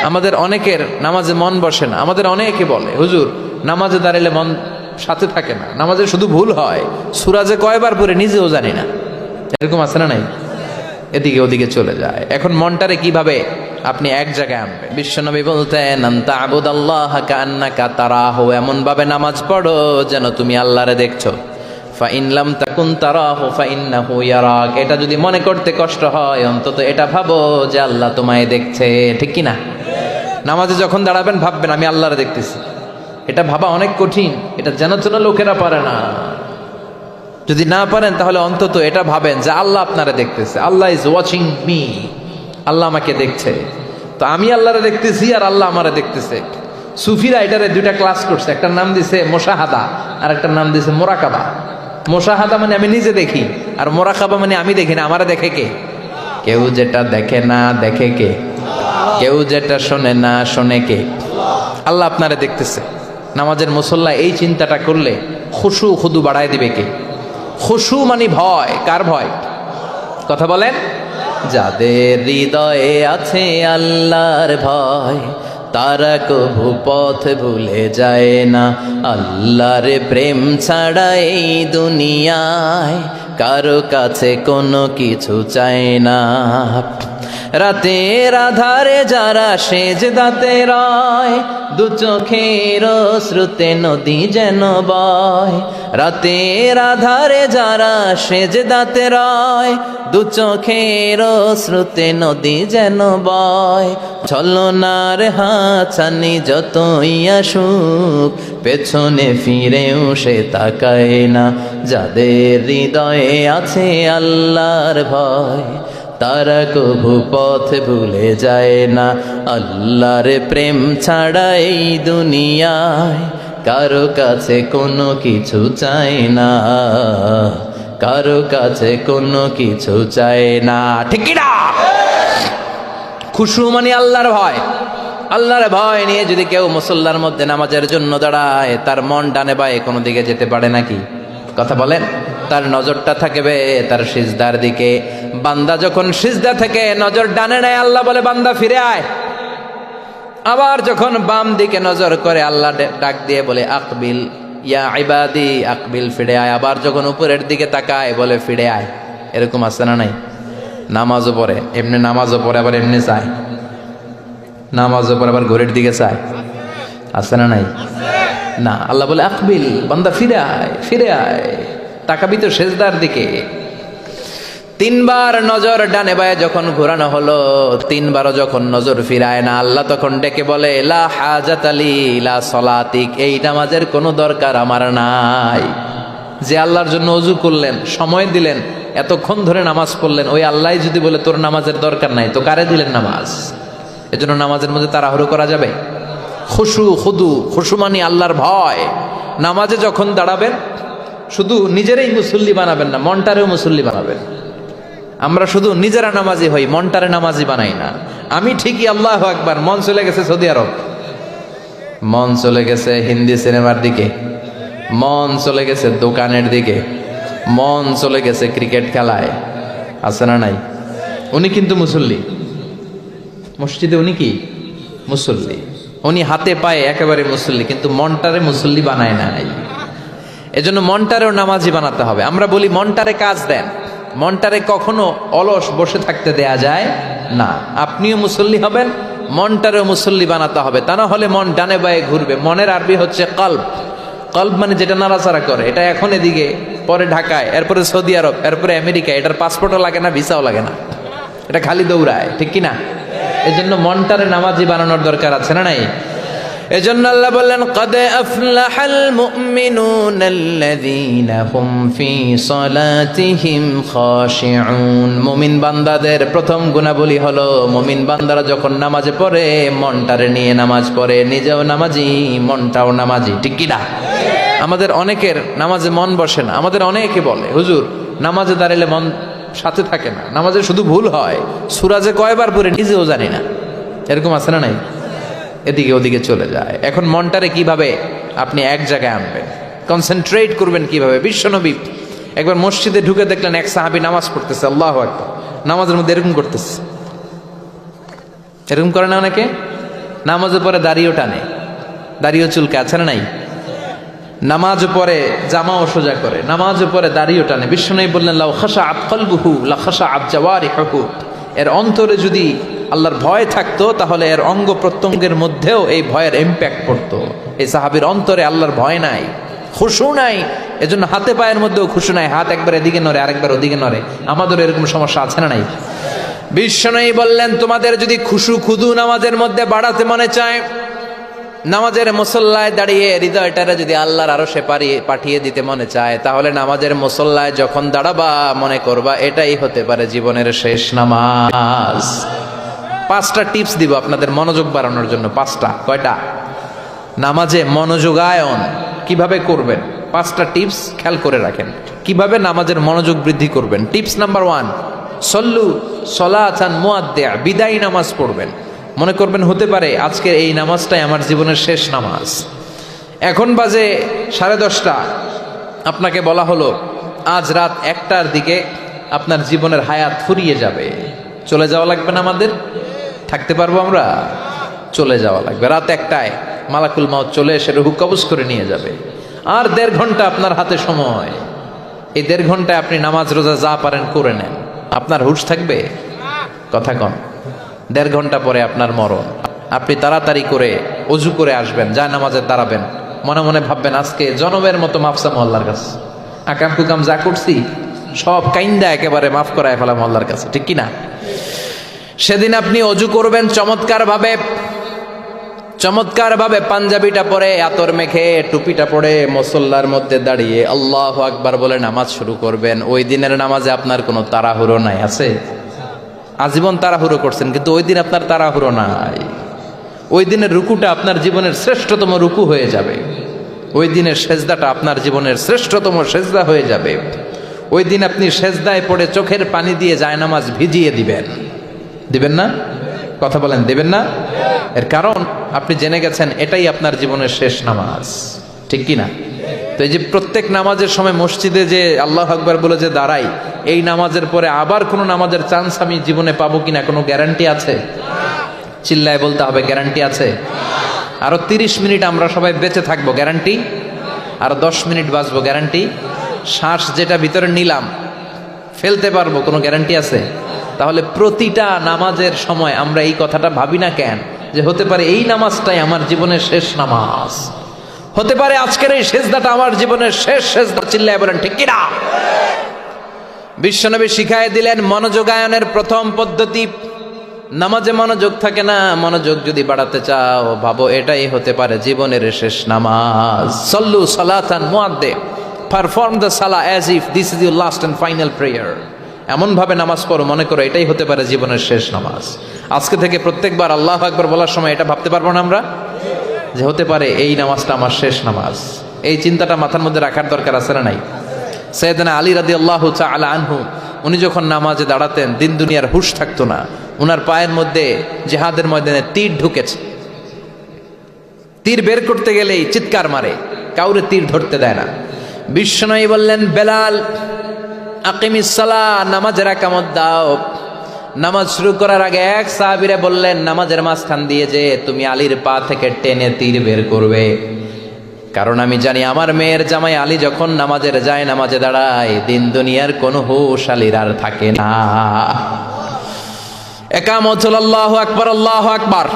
আমাদের অনেকের নামাজে মন বসে না। আমাদের অনেকে বলে, হুজুর নামাজে দাঁড়ালে মন সাথে থাকে না, নামাজে শুধু ভুল হয়, সূরা যে কয়বার পড়ে নিজেও জানি না। এরকম আছে না নাই? এদিকে ওদিকে চলে যায়। এখন মনটারে কিভাবে আপনি এক জায়গায় আনবেন? বিশ্বনবী বলতেন, আনতা আবুদাল্লাহ কান্নাকা তারাহু, এমন ভাবে নামাজ পড়ো যেন তুমি আল্লাহরে দেখছো। ফাইন লাম তাকুন তারাহু ফাইন্নাহু ইয়ারাক, এটা যদি মনে করতে কষ্ট হয় অন্তত এটা ভাবো যে আল্লাহ তোমায় দেখছে। ঠিক কি না? নামাজে যখন দাঁড়াবেন ভাববেন আমি আল্লাহরে দেখতেছি। এটা ভাবা অনেক কঠিন, এটা যেন তেন লোকেরা পারে না। যদি না পারেন তাহলে অন্তত এটা ভাবেন যে আল্লাহ আপনারা দেখতেছে। আল্লাহ ইজ ওয়াচিং মি, আল্লাহ আমাকে দেখছে। তো আমি আল্লাহরে দেখতেছি আর আল্লাহ আমারে দেখতেছে। সুফিরা এটারে দুইটা ক্লাস করছে, একটার নাম দিছে মুশাহাদা আর একটার নাম দিছে মুরাকাবা। মুশাহাদা মানে আমি নিজে দেখি, আর মুরাকাবা মানে আমি দেখি না, আমারে দেখে কে? কেউ যেটা দেখে না দেখে কে? কেউ যেটা শোনে না শোনে কে? আল্লাহ আপনারে দেখতেছে। নামাজের মুসল্লা এই চিন্তাটা করলে খুশু খুদু বাড়ায় দিবে কে? খুশু মানে ভয়। কার ভয়? কথা বলেন। যাদের হৃদয়ে আছে আল্লাহর ভয় তারা কভু পথ ভুলে যায় না। আল্লাহর প্রেম ছাড়া এই দুনিয়ায় কারো কাছে কোনো কিছু চায় না। রাতের আধারে যারা সেজদাতে রয়, দু চোখের শ্রুতে নদী যেন বয়। রাতের আধারে যারা সেজদাতে রয়, দু চোখের শ্রুতে নদী যেন বয়। ছলনার হাতছানি যতই আসুক পেছনে ফিরেও সে তাকায় না। যাদের হৃদয়ে আছে আল্লাহর ভয় তারা কভু পথ ভুলে যায় না। আল্লাহর প্রেম ছাড়া এই দুনিয়ায় কারো কাছে কোনো কিছু চায় না, কারো কাছে কোনো কিছু চায় না। ঠিক কি না? খুশু মানে আল্লাহর ভয়। আল্লাহর ভয় নিয়ে যদি কেউ মুসল্লার মধ্যে নামাজের জন্য দাঁড়ায়, তার মন ডানে বায়ে কোনো দিকে যেতে পারে নাকি? কথা বলেন। তার নজরটা থাকবে তার সিজদার দিকে। বান্দা যখন সিজদা থেকে নজর ডানে নেয়, আল্লাহ বলে বান্দা ফিরে আয়। আবার যখন বাম দিকে নজর করে আল্লাহ ডাক দিয়ে বলে আকবিল ইয়া ইবাদি, আকবিল ফিরে আয়। আবার যখন উপরের দিকে তাকায় বলে ফিরে আয়। এরকম আছে না নাই? নামাজও পড়ে এমনি, নামাজও পড়ে আবার এমনি চায়, নামাজও পড়ে আবার ঘরের দিকে চায়। আছে না নাই? না, আল্লাহ বলে আকবিল, বান্দা ফিরে আয়, ফিরে আয়, তাকাবি তো সেজদার দিকে। তিনবার নজর ডানে বায়ে যখন ঘোরানো হলো, তিনবারও যখন নজর ফিরায় না, আল্লাহ তখন ডেকে বলে লা হাজাত আলী লা সলাতিক, এই নামাজের কোনো দরকার আমার নাই। যে আল্লাহর জন্য ওযু করলেন, সময় দিলেন, এতক্ষণ ধরে নামাজ পড়লেন, ওই আল্লাহ যদি বলে তোর নামাজের দরকার নাই, তো কারে দিলেন নামাজ? এজন্য নামাজের মধ্যে তাড়াহুড়ো করা যাবে? খুশু খুদু, খুশু মানে আল্লাহর ভয়। নামাজে যখন দাঁড়াবেন শুধু নিজেরাই মুসল্লি বানাবেন না, মনটারেও মুসল্লি বানাবেন। আমরা শুধু নিজেরা নামাজি হই, মনটারে নামাজি বানাই না। আমি ঠিকই আল্লাহু আকবার, মন চলে গেছে সৌদি আরব, মন চলে গেছে হিন্দি সিনেমার দিকে, মন চলে গেছে দোকানের দিকে, মন চলে গেছে ক্রিকেট খেলায়। আছে না নাই? উনি কিন্তু মুসল্লি, মসজিদে উনি কি মুসল্লি, উনি হাতে পায়ে একেবারে মুসল্লি, কিন্তু মনটারে মুসল্লি বানায় নাই। এজন্য মনটারেও নামাজি বানাতে হবে। আমরা বলি মনটারে কাজ দেন, মনটারে কখনো অলস বসে থাকতে দেয়া যায় না। আপনিও মুসল্লি হবেন, মনটারেও মুসল্লি বানাতে হবে, তা না হলে মন ডানে বায়ে ঘুরবে। মনের আরবি হচ্ছে কলব। কলব মানে যেটা নাড়াচাড়া করে। এটা এখন এদিকে, পরে ঢাকায়, এরপরে সৌদি আরব, এরপরে আমেরিকা। এটার পাসপোর্টও লাগে না, ভিসাও লাগে না, এটা খালি দৌড়ায়। ঠিক কিনা? এজন্য মনটারে নামাজি বানানোর দরকার আছে না নাই? এজন্য আল্লাহ বললেন কদ আফলাহাল মুমিনুনাল্লাযীনা হুম ফি সালাতিহিম খাশিউন। মুমিন বান্দাদের প্রথম গুণাবলী হলো মুমিন বান্দারা যখন নামাজে পড়ে মনটারে নিয়ে নামাজ পড়ে, নিজেও নামাজি মনটাও নামাজি। ঠিক কি না? আমাদের অনেকের নামাজে মন বসে না। আমাদের অনেকে বলে, হুজুর নামাজে দাঁড়ালে মন সাথে থাকে না, নামাজে শুধু ভুল হয়, সূরা যে কয়বার পড়ে নিজেও জানি না। এরকম আছে না নাই? এদিকে ওদিকে চলে যায়। এখন মনটারে কিভাবে আপনি এক জায়গায় আনবেন, কনসেন্ট্রেট করবেন কিভাবে? বিশ্বনবী একবার মসজিদে ঢুকে দেখলেন এক সাহাবী নামাজ পড়তেছে, আল্লাহু আকবার, নামাজের মধ্যে এরকম করতেছে। এরকম করে না অনেকে? নামাজে পরে দাড়িও টানে, দাড়িও চুলকে, আছে না নাই? নামাজ পরে জামাও সোজা করে, নামাজ পরে দাড়িও টানে। বিশ্বনবী বললেন লাউ খাশাআত কলবুহু লা খাশাআত জাওয়ারিহুহু, এর অন্তরে যদি আল্লাহর ভয় থাকতো তাহলে এর অঙ্গ প্রত্যঙ্গের মধ্যেও এই ভয়ের ইম্প্যাক্ট পড়তো। এই সাহাবীর অন্তরে আল্লাহর ভয় নাই, খুশু নাই, এজন্য হাতে পায়ের মধ্যেও খুশু নাই, হাত একবার এদিকে নড়ে আরেকবার ওদিকে নড়ে। আমাদের এরকম সমস্যা আছে না নাই? বিশ্বনবী বললেন তোমাদের যদি খুশু খুদু নামাজের মধ্যে বাড়াতে মনে চায়, নামাজের মুসল্লায় দাঁড়িয়ে হৃদয়টারে যদি আল্লাহর আরশে পাঠিয়ে দিতে মনে চায়, তাহলে নামাজের মুসল্লায় যখন দাঁড়াবা মনে করবা এটাই হতে পারে জীবনের শেষ নামাজ। 5টা টিপস দিব আপনাদের মনোযোগ বাড়ানোর জন্য। 5টা। কয়টা? নামাজে মনোযোগায়ন কিভাবে করবেন 5টা টিপস খেয়াল করে রাখেন, কিভাবে নামাজের মনোযোগ বৃদ্ধি করবেন। টিপস নাম্বার 1, সল্লু সলাতান মুআদ্দিয়া, বিদায়ী নামাজ পড়বেন। মনে করবেন হতে পারে আজকের এই নামাজটাই আমার জীবনের শেষ নামাজ। এখন বাজে 10:30, আপনাকে বলা হলো আজ রাত 1টার দিকে আপনার জীবনের হায়াত ফুরিয়ে যাবে, চলে যাওয়া লাগবে না? আমাদের থাকতে পারবো আমরা? চলে যাওয়া লাগবে। রাত 1টায় মালাকুল মাউত চলে এসে রূহ কবজ করে নিয়ে যাবে। আর 1.5 ঘন্টা আপনার হাতে সময়। এই 1.5 ঘন্টায় আপনি নামাজ রোজা যা পারেন করে নেন, আপনার হুঁশ থাকবে? কথা কন। 1.5 ঘন্টা পরে আপনার মরণ। আপনি তাড়াতাড়ি করে অজু করে আসবেন, যায় নামাজে দাঁড়াবেন, মনে মনে ভাববেন আজকে জনমের মতো মাফসাম আল্লাহর কাছে, আকাম কুকাম যা করছি সব কাইন্দা একেবারে মাফ করায় ফেলাম আল্লাহর কাছে, ঠিক কিনা? সেদিন আপনি অজু করবেন চমৎকার ভাবে পাঞ্জাবিটা পরে, আতর মেখে, টুপিটা পরে মুসল্লার মধ্যে দাঁড়িয়ে আল্লাহু আকবার বলে নামাজ শুরু করবেন। ওই দিনের নামাজে আপনার কোনো তাড়াহুড়ো নাই। আছে? আজীবন তাড়াহুড়ো করছেন, কিন্তু ওই দিন আপনার তাড়াহুড়ো নাই। ওই দিনের রুকুটা আপনার জীবনের শ্রেষ্ঠতম রুকু হয়ে যাবে। ওই দিনের সেজদাটা আপনার জীবনের শ্রেষ্ঠতম সেজদা হয়ে যাবে। ওই দিন আপনি সেজদায় পড়ে চোখের পানি দিয়ে জায়নামাজ ভিজিয়ে দিবেন না? কথা বলেন, দেবেন না? এর কারণ আপনি জেনে গেছেন এটাই আপনার জীবনের শেষ নামাজ, ঠিক কিনা? তো এই যে প্রত্যেক নামাজের সময় মসজিদে যে আল্লাহু আকবার বলে যে দাঁড়াই, এই নামাজের পরে আবার কোনো নামাজের চান্স আমি জীবনে পাবো কিনা কোনো গ্যারান্টি আছে? চিল্লায় বলতে হবে, গ্যারান্টি আছে? আরো 30 মিনিট আমরা সবাই বেঁচে থাকবো, গ্যারান্টি? আরো 10 মিনিট বাঁচবো, গ্যারান্টি? শ্বাস যেটা ভিতরে নিলাম ফেলতে পারবো, কোনো গ্যারান্টি আছে? তাহলে প্রতিটা নামাজের সময় আমরা এই কথাটা ভাবি না কেন যে হতে পারে এই নামাজটাই আমার জীবনের শেষ নামাজ, হতে পারে আজকের এই সেজদাটা আমার জীবনের শেষ সেজদা। চিল্লায় বলেন ঠিক কিনা? বিশ্বনবী শিখায় দিলেন মনোযোগায়নের প্রথম পদ্ধতি। নামাজে মনোযোগ থাকে না, মনোযোগ যদি বাড়াতে চাও ভাবো এটাই হতে পারে জীবনের শেষ নামাজ। সল্লু সালাতান মুআদ্দি, perform the salah as if this is your last and final prayer. এমন ভাবে নামাজ পড়ো মনে করো এটাই হতে পারে জীবনের শেষ নামাজ। আজকে থেকে প্রত্যেকবার আল্লাহু আকবার বলার সময় এটা ভাবতে পারবো না আমরা যে হতে পারে এই নামাজটা আমার শেষ নামাজ। এই চিন্তাটা মাথার মধ্যে রাখার দরকার আছে না নাই? সাইয়েদনা আলী রাদিয়াল্লাহু তাআলা আনহু উনি যখন নামাজে দাঁড়াতেন দিন দুনিয়ার হুঁশ থাকতো না। উনার পায়ের মধ্যে জিহাদের ময়দানে তীর ঢুকেছে, তীর বের করতে গেলেই চিৎকার মারে, কাউরে তীর ধরতে দেয় না। বিশ্বনবী বললেন বেলাল আকিমিস সালাহ, নামাজের একামত দাও। নামাজ শুরু করার আগে এক সাহাবীরে বললেন নামাজের মাঝখান দিয়ে যে তুমি আলীর পা থেকে টেনে তীর বের করবে, কারণ আমি জানি আমার মেয়ের জামাই আলী যখন নামাজের যায় নামাজে দাঁড়ায় দিন দুনিয়ার কোনো হুঁশ আলীর আর থাকে না। একামত হল আল্লাহু আকবার, আল্লাহু আকবার।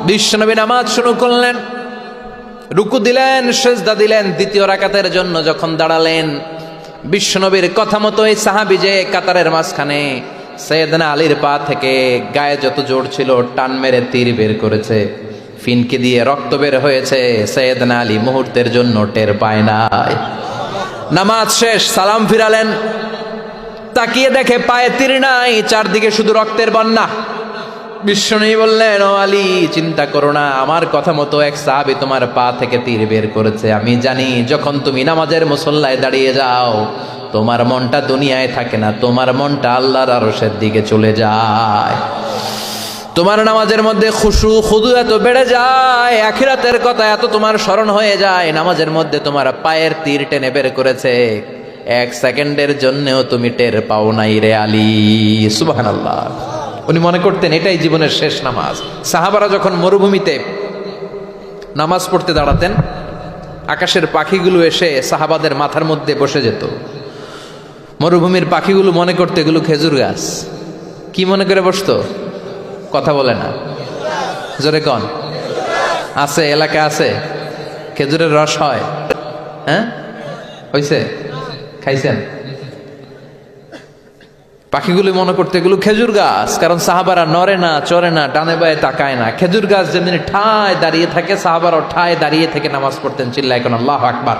বিশ্বনবী নামাজ শুরু করলেন, রুকু দিলেন, সিজদা দিলেন। দ্বিতীয় রাকাতের জন্য যখন দাঁড়ালেন বিশ্বনবীর কথা মতো এই সাহাবী যে কাতারের মাঝখানে সাইয়েদনা আলীর পা থেকে গায়ে যত জোর ছিল টান মেরে তীর বের করেছে, ফিনকি দিয়ে রক্ত বের হয়েছে। সাইয়েদনা আলী মুহূর্তের জন্য টের পায় নাই। নামাজ শেষ, সালাম ফিরালেন, তাকিয়ে দেখে পায়ে তীর নাই, চারদিকে শুধু রক্তের বন্যা। বিশ্বনবী বললেন ও আলী চিন্তা করো না, আমার কথা মতো এক সাহাবী তোমার পা থেকে তীর বের করেছে। আমি জানি যখন তুমি নামাজের মুসল্লায় দাঁড়িয়ে যাও তোমার মনটা দুনিয়ায় থাকে না, তোমার মনটা আল্লাহর আরশের দিকে চলে যায়। তোমার নামাজের মধ্যে খুশু খুদু এত বেড়ে যায়, আখিরাতের কথা এত তোমার স্মরণ হয়ে যায়, নামাজের মধ্যে তোমার পায়ের তীর টেনে বের করেছে, 1 সেকেন্ডের জন্যও তুমি টের পাও নাই রে আলী। সুবহানাল্লাহ। উনি মনে করতেন এটাই জীবনের শেষ নামাজ। সাহাবারা যখন মরুভূমিতে নামাজ পড়তে দাঁড়াতেন, আকাশের পাখিগুলো এসে সাহাবাদের মাথার মধ্যে বসে যেত। মরুভূমির পাখিগুলো মনে করতে এগুলো খেজুর গাছ। কি মনে করে বসতো? কথা বলে না, জোরে কন। আছে, এলাকায় আছে খেজুরের রস হয়? হ্যাঁ, হয়েছে? খাইছেন? পাখিগুলি মনে করতে এগুলো খেজুর গাছ, কারণ সাহাবারা নড়ে না, চড়ে না, ডানে বায়ে তাকায় না। খেজুর গাছ যেমনি ঠায় দাঁড়িয়ে থাকে, সাহাবারাও ঠায় দাঁড়িয়ে থেকে নামাজ পড়তেন। চিল্লায় এখন আল্লাহু আকবার।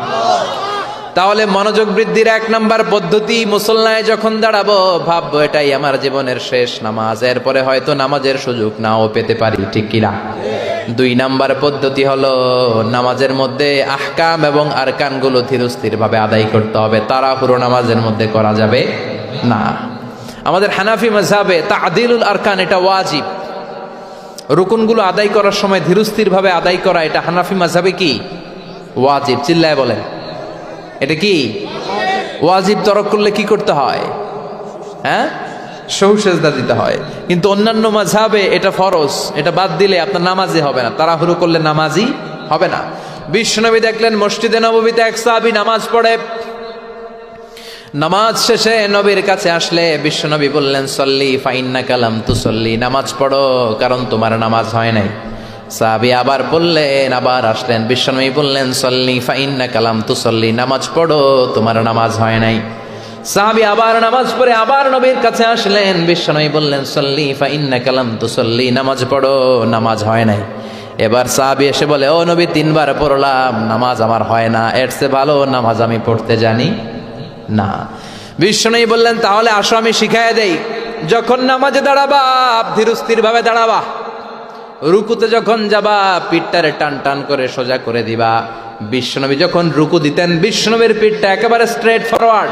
তাহলে মনোযোগ বৃদ্ধির 1 নাম্বার পদ্ধতি, মুসল্লায় যখন দাঁড়াবো ভাববো এটাই আমার জীবনের শেষ নামাজ, এরপরে হয়তো নামাজের সুযোগ নাও পেতে পারি, ঠিক কিনা? 2 নাম্বার পদ্ধতি হলো নামাজের মধ্যে আহকাম এবং আরকানগুলো ধীরস্থির ভাবে আদায় করতে হবে। তাড়াহুড়ো নামাজের মধ্যে করা যাবে না। আমাদের হানাফি মাযহাবে তা'দিলুল আরকান এটা ওয়াজিব। রুকুনগুলো আদায় করার সময় ধীরস্থির ভাবে আদায় করা, এটা হানাফি মাযহাবে কি ওয়াজিব? চিল্লায় বলেন, এটা কি ওয়াজিব? তরক করলে কি করতে হয়? হ্যাঁ, সহু সেজদা দিতে হয়। কিন্তু অন্যান্য মাযহাবে এটা ফরজ, এটা বাদ দিলে আপনার নামাজই হবে না, তাড়াহুড়ো করলে নামাজই হবে না। বিশ্বনবী দেখলেন মসজিদে নববীতে এক সাহাবী নামাজ পড়ে। নামাজ শেষে নবীর কাছে আসলে বিশ্বনবী বললেন, সল্লি ফাইন্নাকা লাম তুসল্লি, নামাজ পড়ো কারণ তোমার নামাজ হয় নাই। সাহাবী আবার বললেন, আবার আসলেন, বিশ্বনবী বললেন, সল্লি ফাইন্নাকা লাম তুসল্লি, নামাজ পড়ো তোমার নামাজ হয় নাই। সাহাবী আবার নামাজ পড়ে আবার নবীর কাছে আসলেন, বিশ্বনবী বললেন, সল্লি ফাইন্নাকা লাম তুসল্লি, নামাজ পড়ো নামাজ হয় নাই। এবার সাহাবী এসে বলে, ও নবী 3 বার পড়লাম, নামাজ আমার হয় না, এর চেয়ে ভালো নামাজ আমি পড়তে জানি না। বিশ্বনবী বললেন, তাহলে আসো আমি শিখাইয়া দেই। যখন নামাজে দাঁড়াবা ধীরস্থির ভাবে দাঁড়াবা, রুকুতে যখন যাবা পিঠটারে টান টান করে সোজা করে দিবা। বিশ্বনবী যখন রুকু দিতেন বিশ্বনবীর পিঠটা একেবারে স্ট্রেট ফরওয়ার্ড।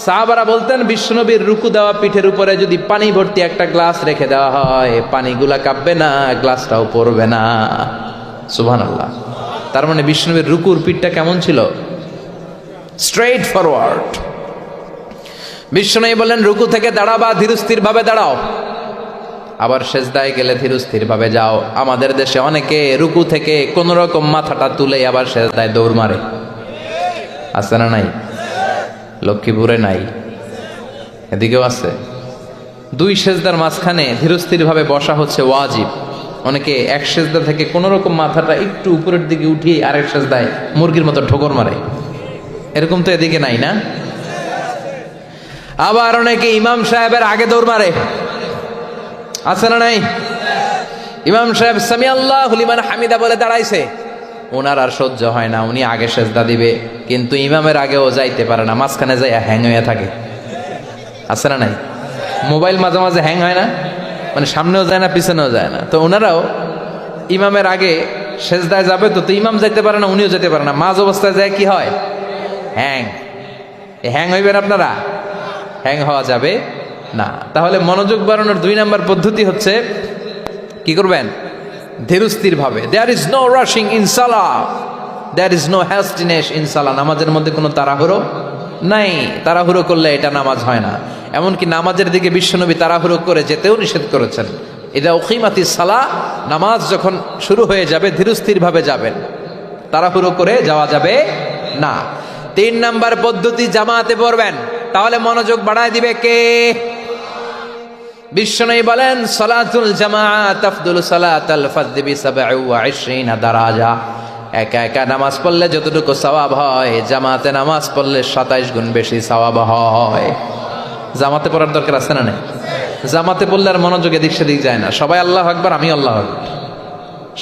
সাহাবারা বলতেন বিশ্বনবীর রুকু দেওয়া পিঠের উপরে যদি পানি ভর্তি একটা গ্লাস রেখে দেওয়া হয়, পানিগুলা কাঁপবে না, গ্লাসটাও পড়বে না। সুবহানাল্লাহ। তার মানে বিশ্বনবীর রুকুর পিঠটা কেমন ছিল? Straight forward. বিশ্বনবী বলেন, রুকু থেকে দাঁড়াবা ধীরস্থির ভাবে দাঁড়াও, আবার সেজদায় গেলে ধীরস্থির ভাবে যাও। আমাদের দেশে অনেকে রুকু থেকে কোন রকম মাথাটা তুলে আবার সেজদায় দৌড় মারে, আছে না নাই? লক্ষ্মীপুরে নাই, এদিকেও আছে। 2 সেজদার মাঝখানে ধীরস্থির ভাবে বসা হচ্ছে ওয়াজিব। অনেকে এক সেজদা থেকে কোন রকম মাথাটা একটু উপরের দিকে উঠিয়ে আরেক সেজদায় মুরগির মতো ঠোকর মারে, এরকম তো এদিকে নাই না? আবার অনেকে ইমাম সাহেবের আগে দৌড় মারে, আছে না নাই? ইমাম সাহেব সামি আল্লাহু লিমান হামিদা বলে দাঁড়াইছে, ওনার আর সহ্য হয় না, উনি আগে সেজদা দিবে, কিন্তু ইমামের আগেও যাইতে পারে না, মাঝখানে যাইয়া হ্যাং হয়ে থাকে, আছে না নাই? মোবাইল মাঝে মাঝে হ্যাং হয় না, মানে সামনেও যায় না পিছনেও যায় না। তো ওনারাও ইমামের আগে সেজদায় যাবে, তো ইমাম যাইতে পারে না, উনিও যেতে পারে না, মাঝ অবস্থায় যায় কি হয়? হ্যাং। হ্যাং হইবেন আপনারা? হ্যাং হওয়া যাবে না। তাহলে মনোযোগ বাড়ানোর 2 নাম্বার পদ্ধতি হচ্ছে কি করবেন? ধীরস্থির ভাবে। There is no rushing in salah, there is no hastiness in salah. নামাজের মধ্যে কোনো তাড়াহুড়ো নাই, তাড়াহুড়ো করলে এটা নামাজ হয় না। এমনকি নামাজের দিকে বিশ্বনবী তাড়াহুড়ো করে যেতেও নিষেধ করেছেন। ইদা উকিমাতিস সালাহ, নামাজ যখন শুরু হয়ে যাবে ধীরস্থির ভাবে যাবেন, তাড়াহুড়ো করে যাওয়া যাবে না। 3 নাম্বার পদ্ধতি, জামাতে পড়বেন, তাহলে মনোযোগ বাড়ায় দিবে কে? বিশ্বনবী বলেন, সালাতুল জামাআত আফদলু সালাতাল ফাযদি বি27 দারাজা। একা একা নামাজ পড়লে যতটুকু সওয়াব হয়, জামাতে নামাজ পড়লে 27 গুণ বেশি সওয়াব হয়। জামাতে পড়ার দরকার আছে না নাই? জামাতে পড়লে আর মনোযোগ এদিক সেদিক যায় না। সবাই আল্লাহু আকবার, আমি আল্লাহু আকবার,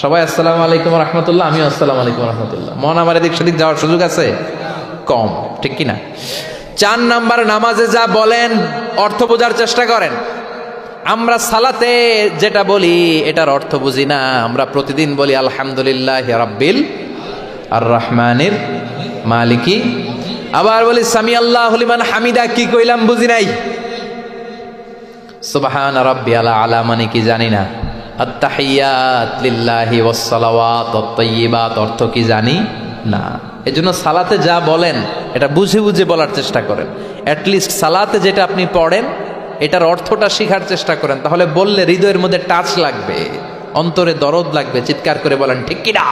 সবাই আসসালামু আলাইকুম ওয়া রাহমাতুল্লাহ, আমি আসসালামু আলাইকুম ওয়া রাহমাতুল্লাহ। মন আমার এদিক সেদিক যাওয়ার সুযোগ আছে? কম, ঠিক কিনা? 4 নাম্বার, নামাজে যা বলেন অর্থ বোঝার চেষ্টা করেন। আমরা সালাতে যেটা বলি এটার অর্থ বুঝি না। আমরা প্রতিদিন বলি আলহামদুলিল্লাহি রাব্বিল আর রহমানির মালিকি, আবার বলি সামি আল্লাহু লিমান হামিদা, কি কইলাম বুঝি নাই। সুবহান রাব্বিয়াল আলা মানে কি জানি না। আত-তাহিয়াত লিল্লাহি ওয়াস সালাওয়াত ওয়াত তাইয়্যিবাত অর্থ কি জানি না। এজন্য সালাতে যা বলেন এটা বুঝে বুঝে বলার চেষ্টা করেন। অ্যাট লিস্ট সালাতে যেটা আপনি পড়েন এটার অর্থটা শিখার চেষ্টা করেন, তাহলে বললে হৃদয়ের মধ্যে টাচ লাগবে, অন্তরে দরদ লাগবে, চিৎকার করে বলেন ঠিক কিনা।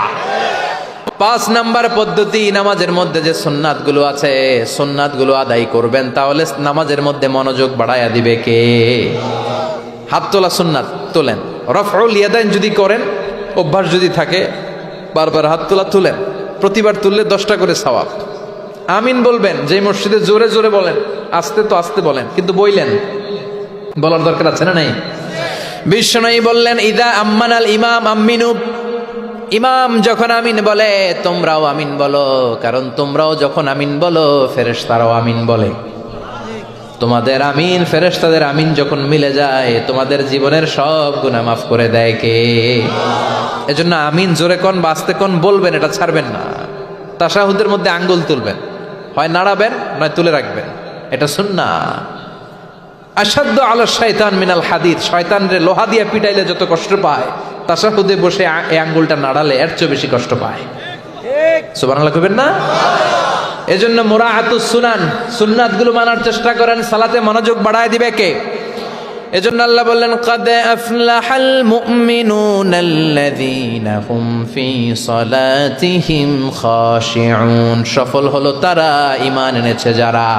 5 নাম্বার পদ্ধতি, নামাজের মধ্যে যে সুন্নাতগুলো আছে সুন্নাতগুলো আদায় করবেন, তাহলে নামাজের মধ্যে মনোযোগ বাড়ায়া দিবে কে? হাত তোলা সুন্নাত তোলেন, রফউল ইয়াদাইন যদি করেন, অভ্যাস যদি থাকে, বারবার হাত তোলা তুলেন, প্রতিবার তুললে 10টা করে সওয়াব। আমিন বলবেন, যে মসজিদে জোরে জোরে বলেন, আস্তে তো আস্তে বলেন, কিন্তু বইলেন, বলার দরকার আছে না নাই? বিশ্বনবী বললেন, ইদা আম্মানাল ইমাম আমিনু, ইমাম যখন আমিন বলে তোমরাও আমিন বলো, কারণ তোমরাও যখন আমিন বলো ফেরেশতারাও আমিন বলে। তোমাদের আমিন ফেরেশতাদের আমিন যখন মিলে যায়, তোমাদের জীবনের সব গুনাহ মাফ করে দেয় কে? এজন্য আমিন জোরে কোন বা আস্তে কোন বলবেন, এটা ছাড়বেন না। তাশাহুদের মধ্যে আঙ্গুল তুলবেন, হয় নাড়াবেন নয় তুলে রাখবেন, এটা সুন্নাহ। আশাদ্দু আলা শাইতান মিনাল হাদিদ, শয়তানরে লোহা দিয়ে পিটাইলে যত কষ্ট পায়, তাশাহুদে বসে এই আঙ্গুলটা নাড়ালে এর চেয়ে বেশি কষ্ট পায়। সুবহানাল্লাহ কইবেন না? এজন্য মুরাআতুস সুনান, সুন্নাতগুলো মানার চেষ্টা করেন, সালাতে মনোযোগ বাড়ায় দিবে কে? এজন্য আল্লাহ বললেন, কাদ আফলাহাল মুমিনুনাল্লাযীনা হুম ফি সালাতিহিম খাশিউন, সফল হলো তারা ঈমান এনেছে যারা।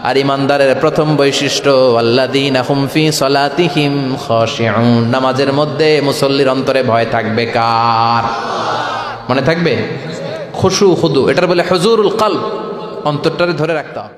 আর ঈমানদারের প্রথম বৈশিষ্ট্য আল্লাযীনা হুম ফি সালাতিহিম খাশিউন, নামাজের মধ্যে মুসল্লির অন্তরে ভয় থাকবে কার? মনে থাকবে খুশু খুদু, এটার বলে হুজুরুল কলব, অন্তরটারে ধরে রাখতে হবে।